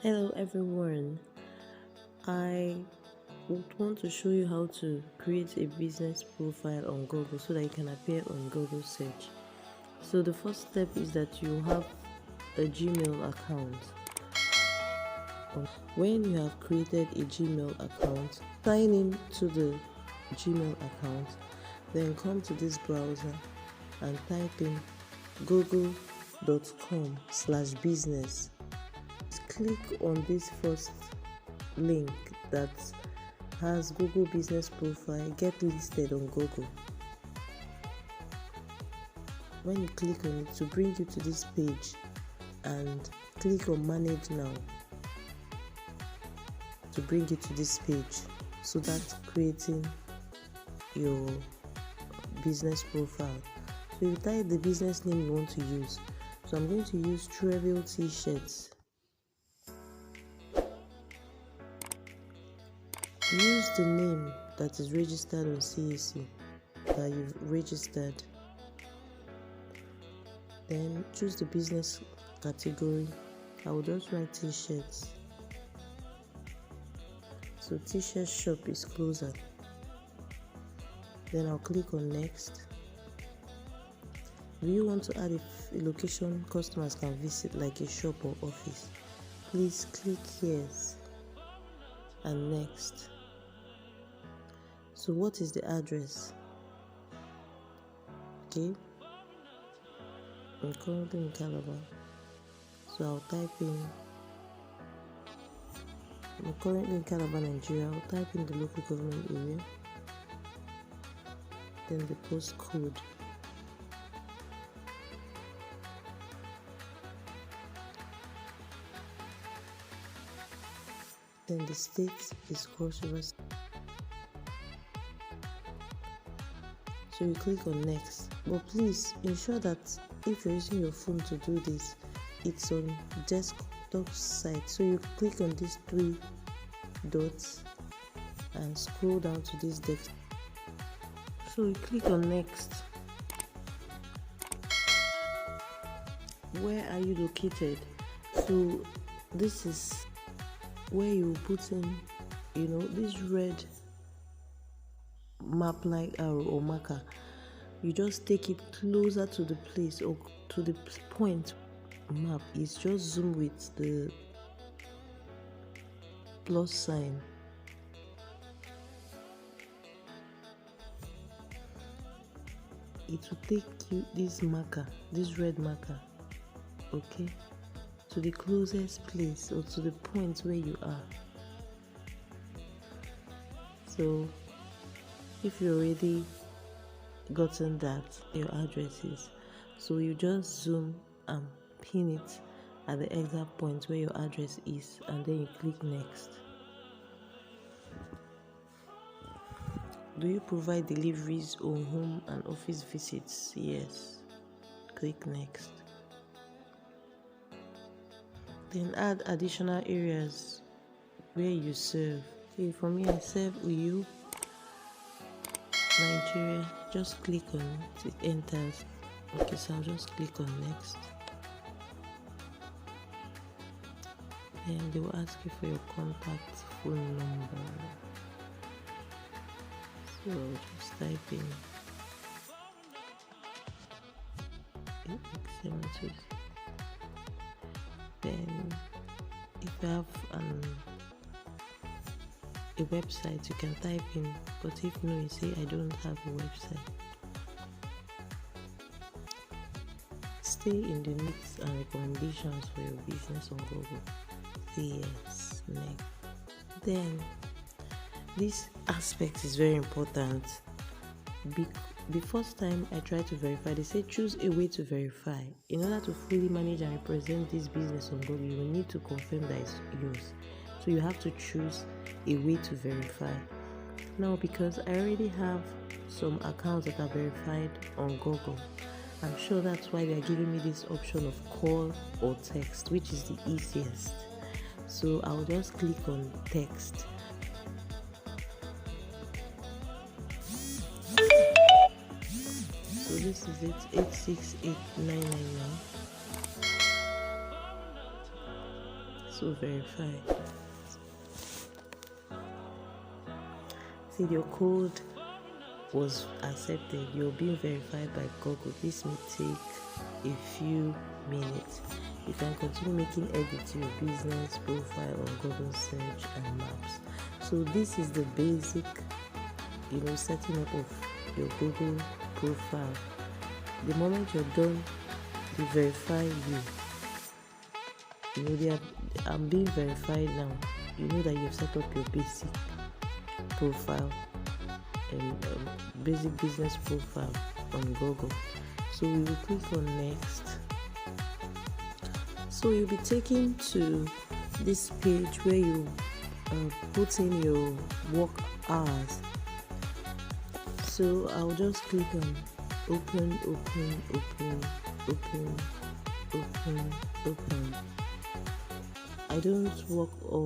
Hello everyone. I would want to show you how to create a business profile on Google so that you can appear on Google search. So the first step is that you have a Gmail account. When you have created a Gmail account, sign in to the Gmail account, then come to this browser and type in google.com/business. Click on this first link that has Google Business Profile, get listed on Google. When you click on it, to bring you to this page and click on Manage Now to bring you to this page. So that's creating your business profile. So you type the business name you want to use. So I'm going to use Travel T-shirts. Use the name that is registered on CAC that you've registered. Then choose the business category. I will just write T-shirts. So T-shirt shop is closer. Then I'll click on next. Do you want to add a location customers can visit, like a shop or office? Please click yes and next. So what is the address? Okay, I'm currently in Calabar, so I'll type in, I'm currently in Calabar, Nigeria. I'll type in the local government area, then the postcode, then the state is Cross River. So you click on next, but please ensure that if you're using your phone to do this, it's on desktop side. So you click on these three dots and scroll down to this desktop. So you click on next. Where are you located? So this is where you put in, this red map like arrow or marker. You just take it closer to the place or to the point map. Is just zoom with the plus sign. It will take you this marker, this red marker, okay, to the closest place or to the point where you are. So if you already gotten that your address is, so you just zoom and pin it at the exact point where your address is, and then you click next. Do you provide deliveries or home and office visits? Yes. Click next. Then add additional areas where you serve. Okay, for me, I serve Uyu, Nigeria. Just click on it, it enters. Okay, so I'll just click on next. Then they will ask you for your contact phone number. So just type in 8872. Then if you have a website, you can type in, but if no, you say I don't have a website. Stay in the notes and recommendations for your business on Google. Say yes, next. Then this aspect is very important. The first time I tried to verify, they said choose a way to verify. In order to fully manage and represent this business on Google, you will need to confirm that it's yours. So you have to choose a way to verify. Now, because I already have some accounts that are verified on Google, I'm sure that's why they're giving me this option of call or text, which is the easiest. So I'll just click on text. So this is it, 868999. So verify. See, your code was accepted. You're being verified by Google. This may take a few minutes. You can continue making edits to your business profile on Google search and maps. So this is the basic, setting up of your Google profile. The moment you're done, they verify you. I'm being verified now. You know that you've set up your basic profile and basic business profile on Google. So we will click on next. So you'll be taken to this page where you put in your work hours. So I'll just click on open.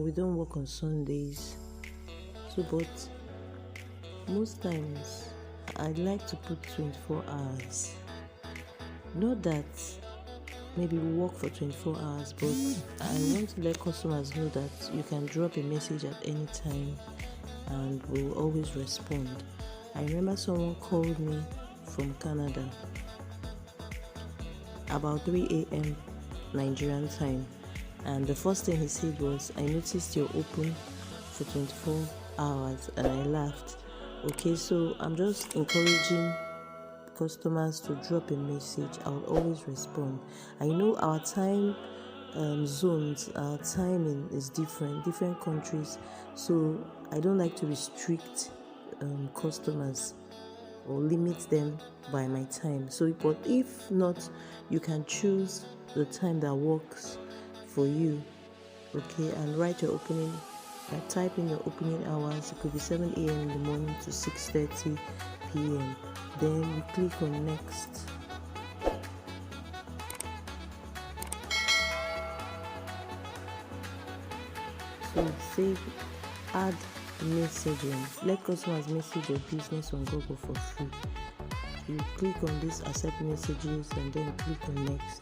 We don't work on Sundays. So, but most times I'd like to put 24 hours. Not that maybe we work for 24 hours, but I want to let customers know that you can drop a message at any time and we'll always respond. I remember someone called me from Canada about 3 a.m. Nigerian time, and the first thing he said was, I noticed you're open for 24 hours, and I laughed. Okay, so I'm just encouraging customers to drop a message. I'll always respond. I know our time zones, our timing is different countries, so I don't like to restrict customers or limit them by my time. So, but if not, you can choose the time that works for you. Okay, and write your opening. Type in your opening hours. It could be 7 a.m. in the morning to 6:30 p.m. Then you click on next. So say add messaging. Let customers message your business on Google for free. You click on this accept messages and then click on next.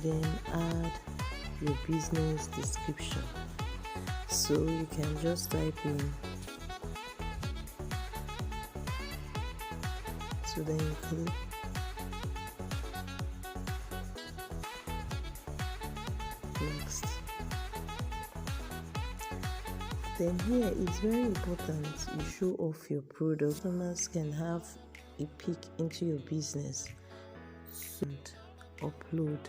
Then add your business description. So you can just type in. So then you click next. Then here it's very important you show off your product. Customers can have a peek into your business. So upload.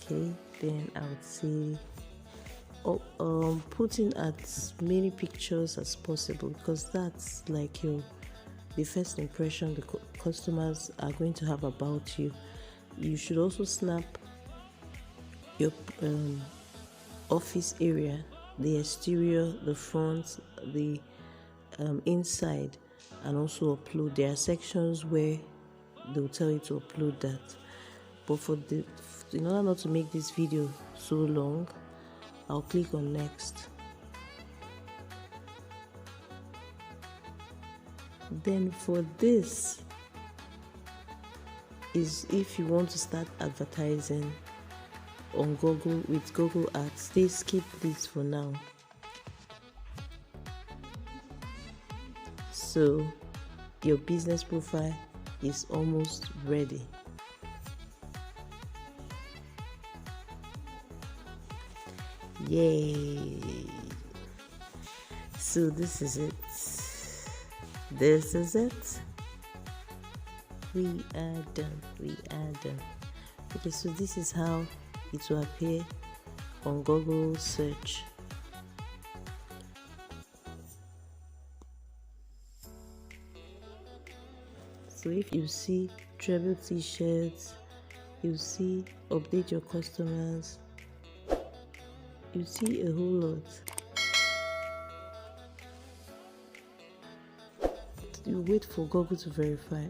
Okay, then I would say put in as many pictures as possible, because that's like the first impression the customers are going to have about you. You should also snap your office area, the exterior, the front, the inside, and also upload. There are sections where they'll tell you to upload that. But in order not to make this video so long, I'll click on next. Then for this is if you want to start advertising on Google with Google Ads. They skip this for now. So your business profile is almost ready. Yay! So this is it. We are done. Okay, so this is how it will appear on Google search. So if you see travel t-shirts, you see update your customers, you see a whole lot. You wait for Google to verify.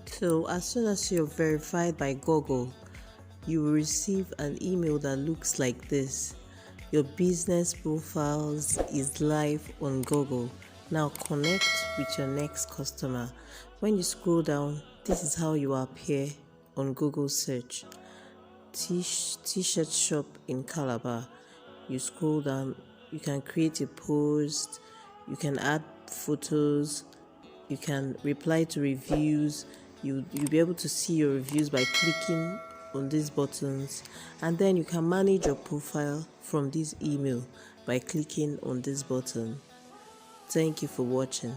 So as soon as you're verified by Google, you will receive an email that looks like this. Your business profiles is live on Google. Now connect with your next customer. When you scroll down, this is how you appear on Google search. T-shirt shop in Calabar. You scroll down, you can create a post, you can add photos, you can reply to reviews. You'll be able to see your reviews by clicking on these buttons, and then you can manage your profile from this email by clicking on this button. Thank you for watching.